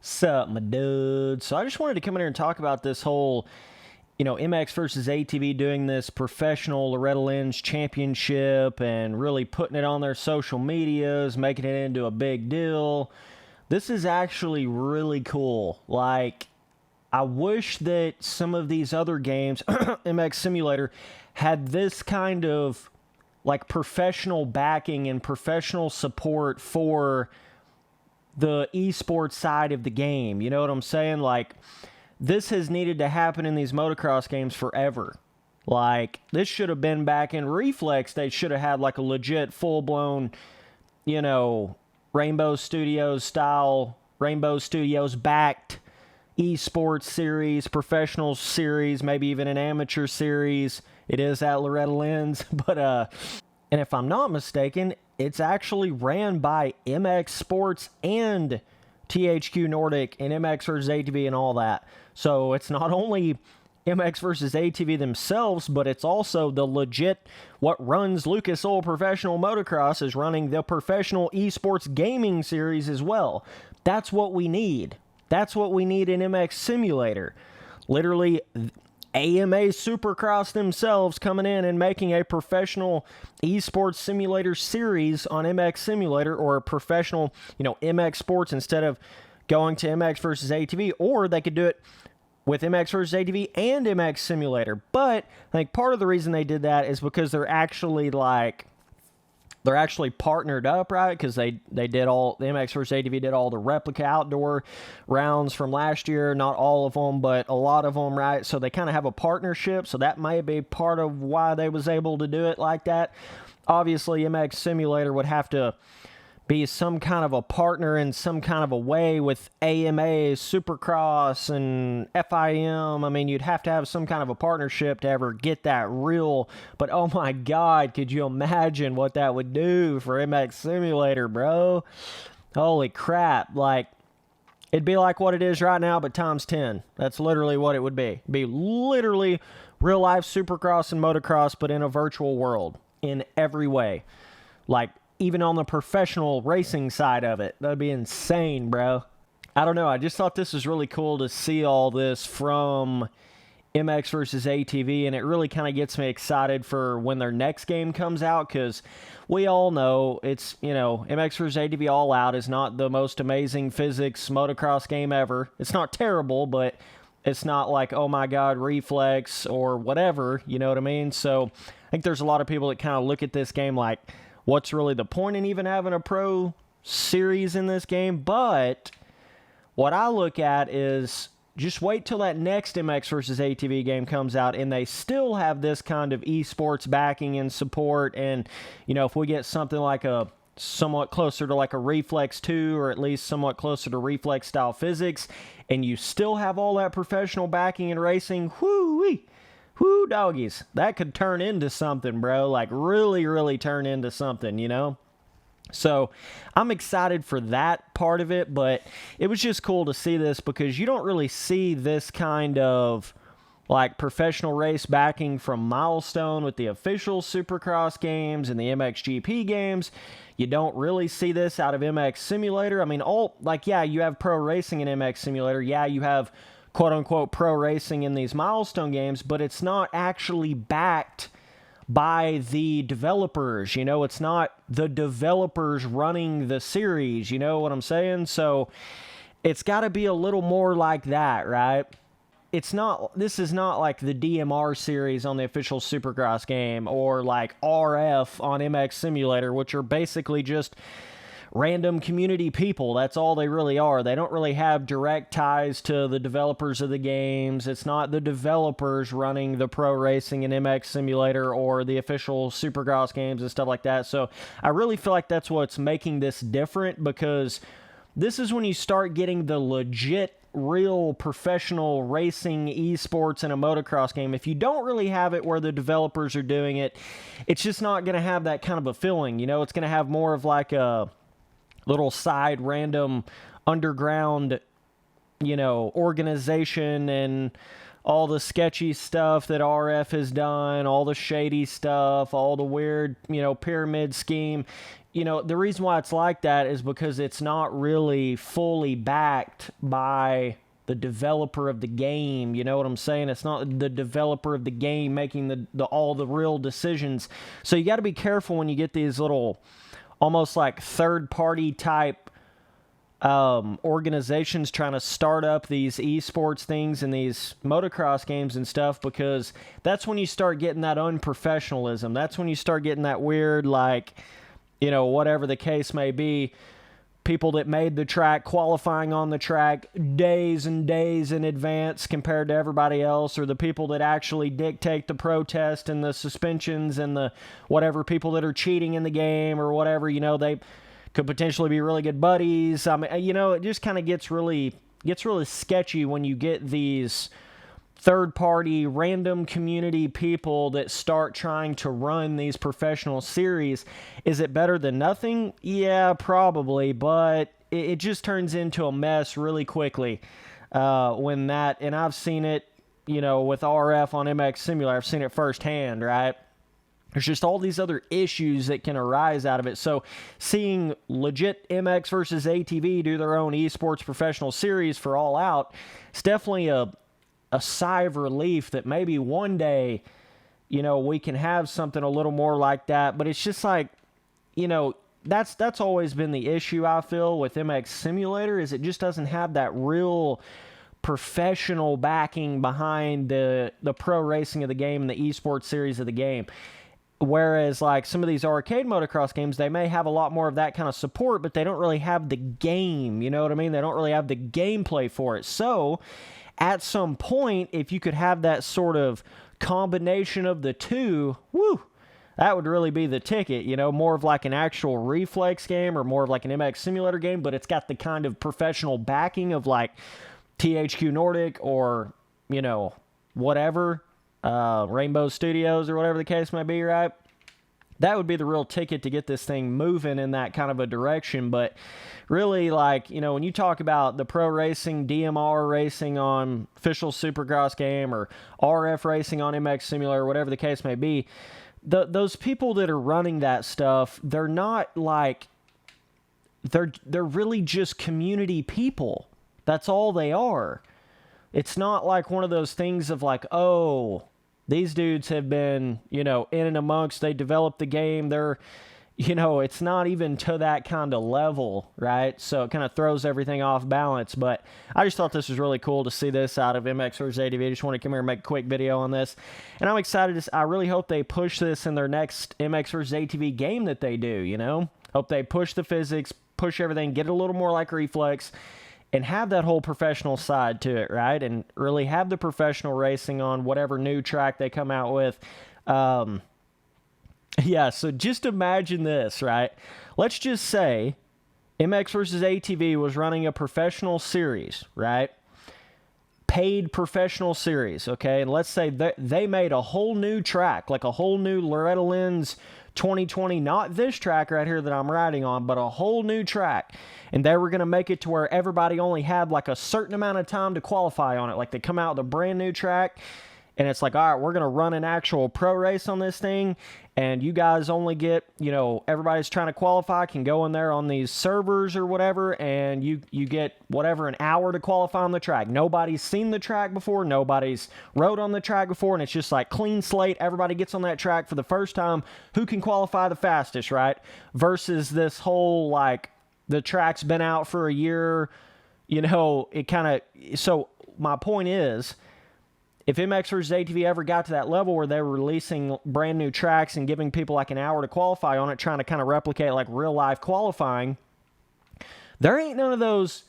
Sup, my dude? So I just wanted to come in here and talk about this whole, MX versus ATV doing this professional Loretta Lynn's championship and really putting it on their social medias, making it into a big deal. This is actually really cool. Like, I wish that some of these other games, MX Simulator, had this kind of like professional backing and professional support for the esports side of the game. You know what I'm saying? Like, this has needed to happen in these motocross games forever. Like, this should have been back in Reflex. They should have had like a legit full-blown, Rainbow Studios style, Rainbow Studios backed esports series, professional series, maybe even an amateur series. It is at Loretta Lynn's, but and if I'm not mistaken, it's actually ran by MX Sports and THQ Nordic and MX versus ATV and all that. So it's not only MX versus ATV themselves, but it's also the legit, what runs Lucas Oil Professional Motocross is running the professional esports gaming series as well. That's what we need. That's what we need in MX Simulator. Literally, AMA Supercross themselves coming in and making a professional esports simulator series on MX Simulator, or a professional, MX Sports instead of going to MX versus ATV, or they could do it with MX versus ATV and MX Simulator. But I think part of the reason they did that is because they're actually partnered up, right? Because the MX versus ATV did all the replica outdoor rounds from last year. Not all of them, but a lot of them, right? So they kind of have a partnership. So that may be part of why they was able to do it like that. Obviously, MX Simulator would have to be some kind of a partner in some kind of a way with AMA, Supercross, and FIM. I mean, you'd have to have some kind of a partnership to ever get that real. But oh my God, could you imagine what that would do for MX Simulator, bro? Holy crap. Like, it'd be like what it is right now, but times 10. That's literally what it would be. It'd be literally real life Supercross and motocross, but in a virtual world in every way. Like, even on the professional racing side of it. That'd be insane, bro. I don't know. I just thought this was really cool to see all this from MX versus ATV, and it really kind of gets me excited for when their next game comes out, because we all know it's, MX versus ATV All Out is not the most amazing physics motocross game ever. It's not terrible, but it's not like, oh my God, Reflex or whatever, you know what I mean? So I think there's a lot of people that kind of look at this game like, what's really the point in even having a pro series in this game? But what I look at is just wait till that next MX versus ATV game comes out and they still have this kind of esports backing and support. And, if we get something like a somewhat closer to like a Reflex 2, or at least somewhat closer to Reflex style physics, and you still have all that professional backing and racing, whoo-wee. Whoo, doggies. That could turn into something, bro. Like, really, really turn into something, So, I'm excited for that part of it, but it was just cool to see this because you don't really see this kind of, like, professional race backing from Milestone with the official Supercross games and the MXGP games. You don't really see this out of MX Simulator. I mean, you have pro racing in MX Simulator. Yeah, you have quote-unquote pro racing in these Milestone games, but it's not actually backed by the developers. It's not the developers running the series. You know what I'm saying? So it's got to be a little more like that, right? This is not like the DMR series on the official Supercross game, or like RF on MX Simulator, which are basically just random community people. That's all they really are. They don't really have direct ties to the developers of the games. It's not the developers running the pro racing in MX Simulator or the official Supercross games and stuff like that. So I really feel like that's what's making this different, because this is when you start getting the legit, real professional racing esports in a motocross game. If you don't really have it where the developers are doing it, it's just not going to have that kind of a feeling. It's going to have more of like a little side random underground, organization, and all the sketchy stuff that RF has done, all the shady stuff, all the weird, pyramid scheme. The reason why it's like that is because it's not really fully backed by the developer of the game. You know what I'm saying? It's not the developer of the game making all the real decisions. So you got to be careful when you get these little almost like third-party type organizations trying to start up these esports things and these motocross games and stuff, because that's when you start getting that unprofessionalism. That's when you start getting that weird, like, you know, whatever the case may be, people that made the track qualifying on the track days and days in advance compared to everybody else, or the people that actually dictate the protest and the suspensions and the whatever, people that are cheating in the game or whatever, you know, they could potentially be really good buddies. I mean, you know, it just kind of gets really sketchy when you get these third-party, random community people that start trying to run these professional series. Is it better than nothing? Yeah, probably, but it just turns into a mess really quickly when that, and I've seen it, you know, with RF on MX Simulator. I've seen it firsthand, right? There's just all these other issues that can arise out of it. So seeing legit MX versus ATV do their own esports professional series for All Out, it's definitely a sigh of relief that maybe one day, you know, we can have something a little more like that. But it's just like, you know, that's always been the issue, I feel, with MX Simulator, is it just doesn't have that real professional backing behind the pro racing of the game and the esports series of the game. Whereas, like, some of these arcade motocross games, they may have a lot more of that kind of support, but they don't really have the game, you know what I mean? They don't really have the gameplay for it. So at some point, if you could have that sort of combination of the two, woo, that would really be the ticket, you know, more of like an actual reflex game or more of like an MX Simulator game, but it's got the kind of professional backing of like THQ Nordic or, you know, whatever, Rainbow Studios or whatever the case may be, right? That would be the real ticket to get this thing moving in that kind of a direction. But really, like, you know, when you talk about the pro racing, DMR racing on official Supercross game or RF racing on MX Simulator, whatever the case may be, those people that are running that stuff, they're not like, they're really just community people. That's all they are. It's not like one of those things of like, oh, these dudes have been, you know, in and amongst, they developed the game, they're, you know, it's not even to that kind of level, right? So it kind of throws everything off balance. But I just thought this was really cool to see this out of MX vs. ATV. I just want to come here and make a quick video on this. And I'm excited. I really hope they push this in their next MX vs. ATV game that they do, you know? Hope they push the physics, push everything, get it a little more like Reflex, and have that whole professional side to it, right? And really have the professional racing on whatever new track they come out with. Yeah, so just imagine this, right? Let's just say MX vs. ATV was running a professional series, right? Paid professional series, okay? And let's say they made a whole new track, like a whole new Loretta Lynn's 2020, not this track right here that I'm riding on, but a whole new track. And they were going to make it to where everybody only had like a certain amount of time to qualify on it. Like they come out with a brand new track and it's like, all right, we're going to run an actual pro race on this thing. And you guys only get, you know, everybody's trying to qualify can go in there on these servers or whatever. And you get whatever, an hour to qualify on the track. Nobody's seen the track before. Nobody's rode on the track before. And it's just like clean slate. Everybody gets on that track for the first time. Who can qualify the fastest, right? Versus this whole, like, the track's been out for a year, you know, it kind of, so my point is, if MX vs. ATV ever got to that level where they were releasing brand new tracks and giving people like an hour to qualify on it, trying to kind of replicate like real life qualifying, there ain't none of those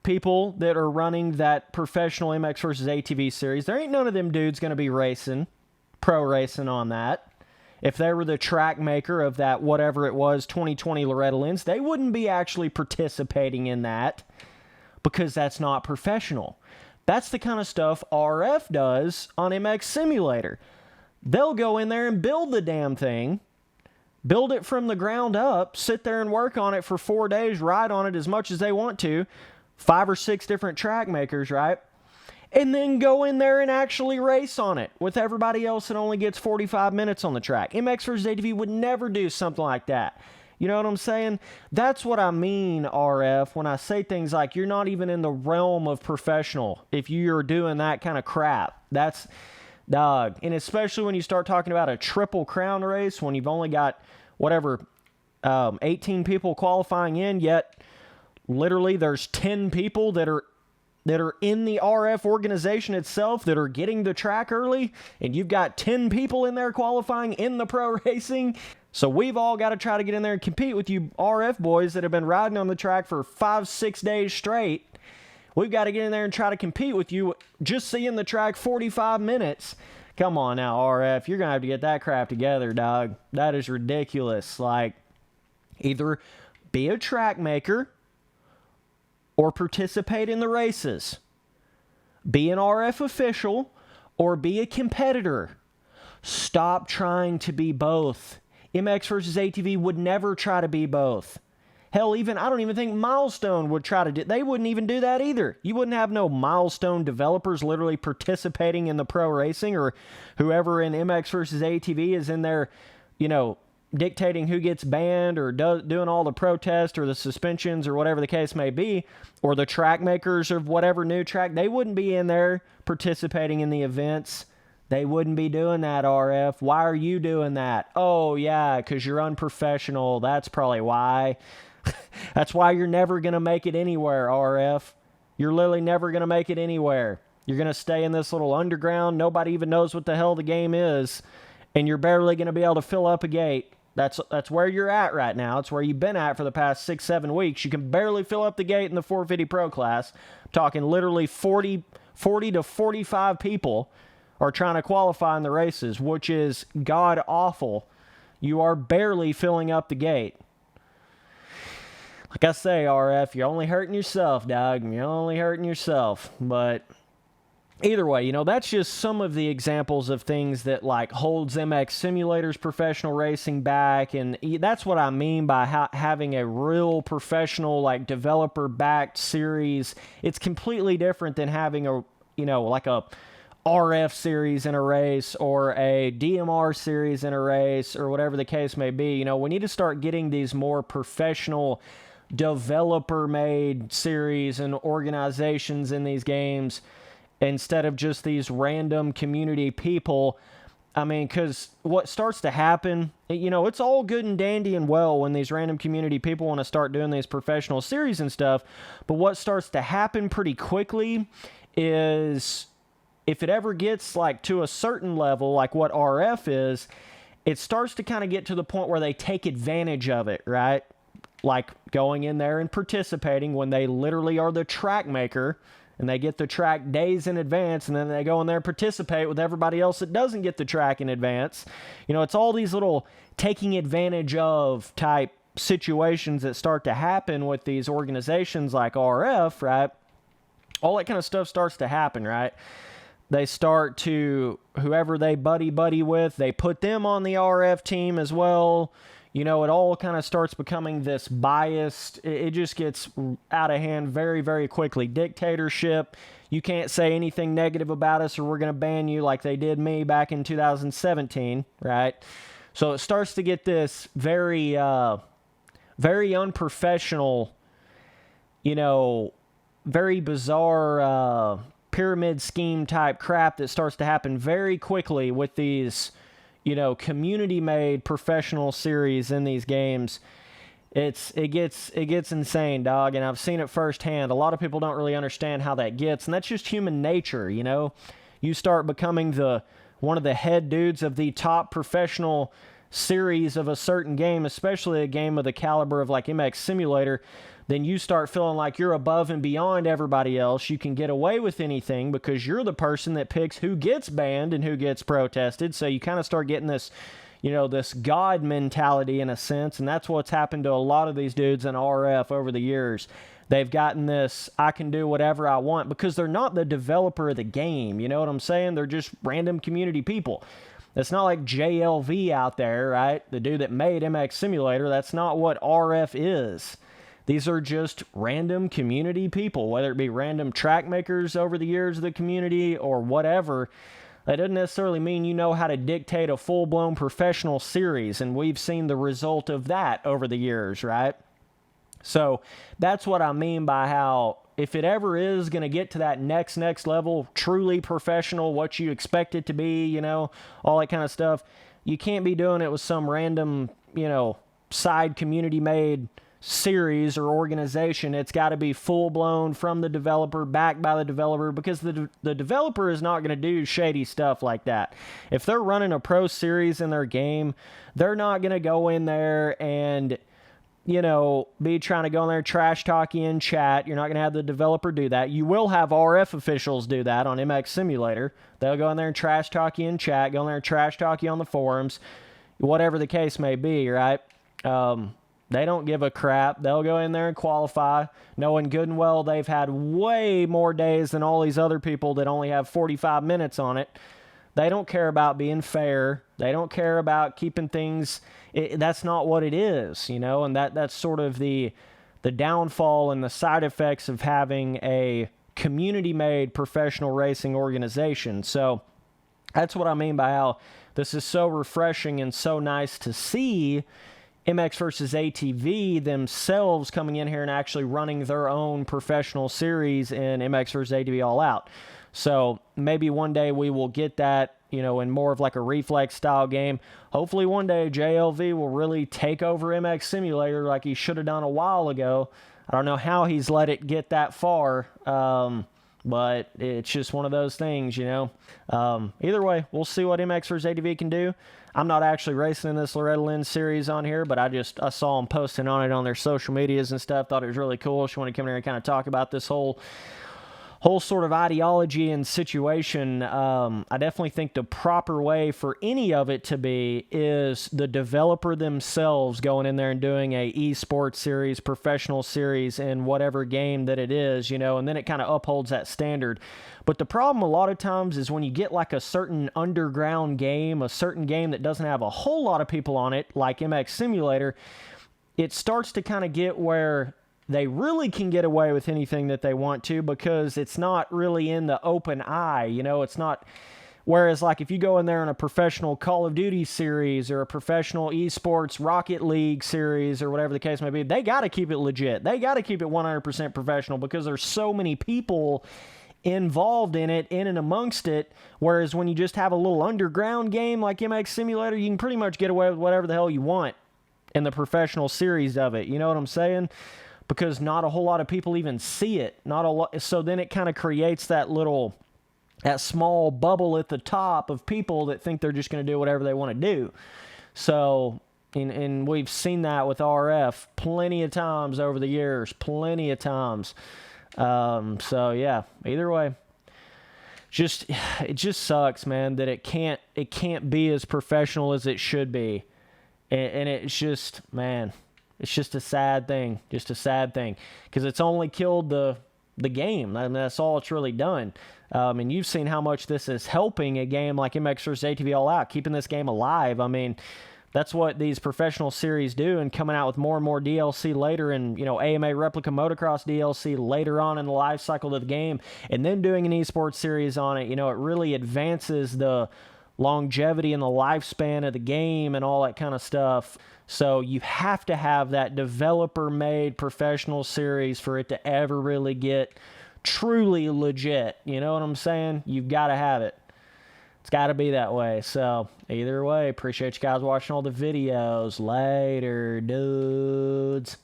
people that are running that professional MX vs. ATV series. There ain't none of them dudes going to be racing, pro racing on that. If they were the track maker of that, whatever it was, 2020 Loretta Lynn's, they wouldn't be actually participating in that because that's not professional. That's the kind of stuff RF does on MX Simulator. They'll go in there and build the damn thing, build it from the ground up, sit there and work on it for 4 days, ride on it as much as they want to, 5 or 6 different track makers, right? And then go in there and actually race on it with everybody else that only gets 45 minutes on the track. MX vs. ATV would never do something like that. You know what I'm saying? That's what I mean, RF, when I say things like you're not even in the realm of professional if you're doing that kind of crap. That's, dog. And especially when you start talking about a triple crown race, when you've only got, 18 people qualifying in, yet literally there's 10 people that are in the RF organization itself that are getting the track early, and you've got 10 people in there qualifying in the pro racing. So we've all got to try to get in there and compete with you RF boys that have been riding on the track for 5-6 days straight. We've got to get in there and try to compete with you just seeing the track 45 minutes. Come on now, RF. You're going to have to get that crap together, dog. That is ridiculous. Like, either be a track maker or participate in the races. Be an RF official or be a competitor. Stop trying to be both. MX versus ATV would never try to be both. Hell, I don't even think Milestone would try to do, they wouldn't even do that either. You wouldn't have no Milestone developers literally participating in the pro racing, or whoever in MX versus ATV is in there, dictating who gets banned or doing all the protests or the suspensions or whatever the case may be, or the track makers of whatever new track. They wouldn't be in there participating in the events. They wouldn't be doing that, RF. Why are you doing that? Oh, yeah, because you're unprofessional. That's probably why. That's why you're never going to make it anywhere, RF. You're literally never going to make it anywhere. You're going to stay in this little underground. Nobody even knows what the hell the game is, and you're barely going to be able to fill up a gate. That's where you're at right now. It's where you've been at for the past 6-7 weeks. You can barely fill up the gate in the 450 Pro class. I'm talking literally 40 to 45 people are trying to qualify in the races, which is god-awful. You are barely filling up the gate. Like I say, RF, you're only hurting yourself, dog. You're only hurting yourself. But either way, that's just some of the examples of things that, like, holds MX Simulator's professional racing back. And that's what I mean by having a real professional, like, developer-backed series. It's completely different than having a, like a RF series in a race or a DMR series in a race or whatever the case may be. We need to start getting these more professional developer-made series and organizations in these games instead of just these random community people. I mean, because what starts to happen, it's all good and dandy and well when these random community people want to start doing these professional series and stuff, but what starts to happen pretty quickly is, if it ever gets like to a certain level, like what RF is, it starts to kind of get to the point where they take advantage of it, right? Like going in there and participating when they literally are the track maker, and they get the track days in advance, and then they go in there and participate with everybody else that doesn't get the track in advance. It's all these little taking advantage of type situations that start to happen with these organizations like RF, right? All that kind of stuff starts to happen, right? They start to, whoever they buddy with, they put them on the RF team as well. It all kind of starts becoming this biased. It just gets out of hand very, very quickly. Dictatorship. You can't say anything negative about us or we're going to ban you, like they did me back in 2017, right? So it starts to get this very, very unprofessional, very bizarre, pyramid scheme type crap that starts to happen very quickly with these, community-made professional series in these games. It gets insane, dog, and I've seen it firsthand. A lot of people don't really understand how that gets, and that's just human nature, You start becoming one of the head dudes of the top professional series of a certain game, especially a game of the caliber of like MX Simulator, then you start feeling like you're above and beyond everybody else. You can get away with anything because you're the person that picks who gets banned and who gets protested. So you kind of start getting this, this God mentality in a sense. And that's what's happened to a lot of these dudes in RF over the years. They've gotten this, I can do whatever I want, because they're not the developer of the game. You know what I'm saying? They're just random community people. It's not like JLV out there, right? The dude that made MX Simulator. That's not what RF is. These are just random community people, whether it be random track makers over the years of the community or whatever. That doesn't necessarily mean you know how to dictate a full-blown professional series, and we've seen the result of that over the years, right? So that's what I mean by how if it ever is going to get to that next level, truly professional, what you expect it to be, you know, all that kind of stuff, you can't be doing it with some random, you know, side community-made series or organization. It's got to be full-blown from the developer, backed by the developer, because the developer is not going to do shady stuff like that. If they're running a pro series in their game, they're not going to go in there and, you know, be trying to go in there trash talk you in chat. You're not going to have the developer do that. You will have RF officials do that on MX Simulator. They'll go in there and trash talk you in chat, go in there and trash talk you on the forums, whatever the case may be, right? They don't give a crap. They'll go in there and qualify, knowing good and well they've had way more days than all these other people that only have 45 minutes on it. They don't care about being fair. They don't care about keeping things. That's not what it is, you know, and that's sort of the downfall and the side effects of having a community-made professional racing organization. So that's what I mean by how this is so refreshing and so nice to see MX versus ATV themselves coming in here and actually running their own professional series in MX versus ATV All Out. So maybe one day we will get that, you know, in more of like a reflex style game. Hopefully one day JLV will really take over MX Simulator like he should have done a while ago. I don't know how he's let it get that far, but it's just one of those things, you know. Either way, we'll see what MX versus ATV can do. I'm not actually racing in this Loretta Lynn series on here, but I saw them posting on it on their social medias and stuff. Thought it was really cool. She wanted to come here and kind of talk about this whole sort of ideology and situation. I definitely think the proper way for any of it to be is the developer themselves going in there and doing a esports series, professional series in whatever game that it is, you know, and then it kind of upholds that standard. But the problem a lot of times is when you get like a certain underground game, a certain game that doesn't have a whole lot of people on it, like MX Simulator, it starts to kind of get where they really can get away with anything that they want to because it's not really in the open eye, you know, it's not. Whereas like if you go in there in a professional Call of Duty series or a professional esports Rocket League series or whatever the case may be, they got to keep it legit. They got to keep it 100% professional because there's so many people involved in it, in and amongst it, whereas when you just have a little underground game like MX Simulator, you can pretty much get away with whatever the hell you want in the professional series of it, you know what I'm saying? Because not a whole lot of people even see it, not a lot, so then it kind of creates that small bubble at the top of people that think they're just going to do whatever they want to do. So, and we've seen that with RF plenty of times over the years, plenty of times. So yeah, either way, it just sucks, man, that it can't be as professional as it should be. And it's just, man, it's just a sad thing, because it's only killed the game. I mean, that's all it's really done. And you've seen how much this is helping a game like MX vs. ATV All Out, keeping this game alive. I mean, that's what these professional series do, and coming out with more and more DLC later, and, you know, AMA Replica Motocross DLC later on in the life cycle of the game, and then doing an esports series on it, you know, it really advances the longevity and the lifespan of the game and all that kind of stuff. So you have to have that developer-made professional series for it to ever really get truly legit. You know what I'm saying? You've got to have it. It's got to be that way. So either way, appreciate you guys watching all the videos. Later, dudes.